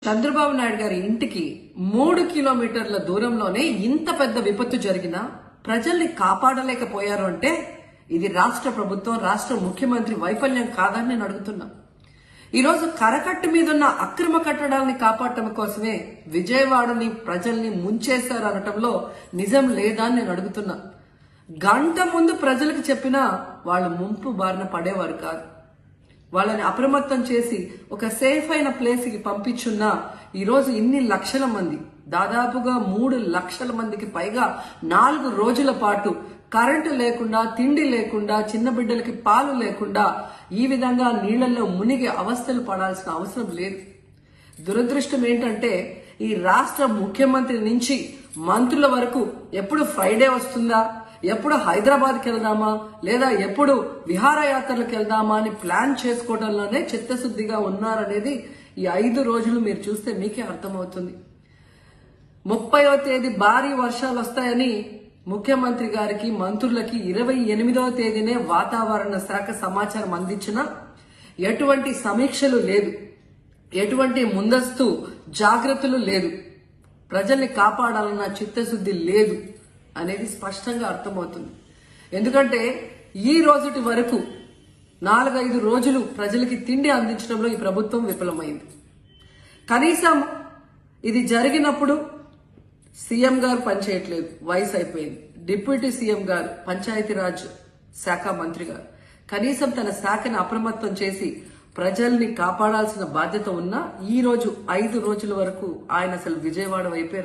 చంద్రబాబు నాయుడు గారి ఇంటికి 3 కిలోమీటర్ల దూరంలోనే ఇంత పెద్ద విపత్తు జరిగినా ప్రజల్ని కాపాడలేకపోయారు అంటే ఇది రాష్ట్ర ప్రభుత్వం, రాష్ట్ర ముఖ్యమంత్రి వైఫల్యం కాదని నేను అడుగుతున్నా. ఈరోజు కరకట్టు మీదున్న అక్రమ కట్టడాలని కాపాడటం కోసమే విజయవాడని ప్రజల్ని ముంచేశారు అనటంలో నిజం లేదా అని నేను అడుగుతున్నా. గంట ముందు ప్రజలకు చెప్పినా వాళ్ళు ముంపు బారిన పడేవారు కాదు. వాళ్ళని అప్రమత్తం చేసి ఒక సేఫ్ అయిన ప్లేస్ కి పంపించున్నా ఈరోజు ఇన్ని లక్షల మంది, దాదాపుగా 3 లక్షల మందికి పైగా 4 రోజుల పాటు కరెంటు లేకుండా, తిండి లేకుండా, చిన్న బిడ్డలకి పాలు లేకుండా ఈ విధంగా నీళ్లలో మునిగి అవస్థలు పడాల్సిన అవసరం లేదు. దురదృష్టం ఏంటంటే ఈ రాష్ట్ర ముఖ్యమంత్రి నుంచి మంత్రుల వరకు ఎప్పుడు ఫ్రైడే వస్తుందా, ఎప్పుడు హైదరాబాద్కి వెళ్దామా, లేదా ఎప్పుడు విహారయాత్రలకు వెళ్దామా అని ప్లాన్ చేసుకోవడంలోనే చిత్తశుద్ధిగా ఉన్నారనేది ఈ 5 రోజులు మీరు చూస్తే మీకే అర్థమవుతుంది. 30వ తేదీ భారీ వర్షాలు వస్తాయని ముఖ్యమంత్రి గారికి, మంత్రులకి 28వ తేదీనే వాతావరణ శాఖ సమాచారం అందించినా ఎటువంటి సమీక్షలు లేదు, ఎటువంటి ముందస్తు జాగ్రత్తలు లేదు, ప్రజల్ని కాపాడాలన్న చిత్తశుద్ధి లేదు అనేది స్పష్టంగా అర్థమవుతుంది. ఎందుకంటే ఈ రోజుటి వరకు 4-5 రోజులు ప్రజలకి తిండి అందించడంలో ఈ ప్రభుత్వం విఫలమైంది. కనీసం ఇది జరిగినప్పుడు సీఎం గారు పనిచేయట్లేదు, వయసు అయిపోయింది. డిప్యూటీ సీఎం గారు, పంచాయతీరాజ్ శాఖ మంత్రి గారు కనీసం తన శాఖను అప్రమత్తం చేసి ప్రజల్ని కాపాడాల్సిన బాధ్యత ఉన్నా ఈ రోజు 5 రోజుల వరకు ఆయన అసలు విజయవాడ వైపే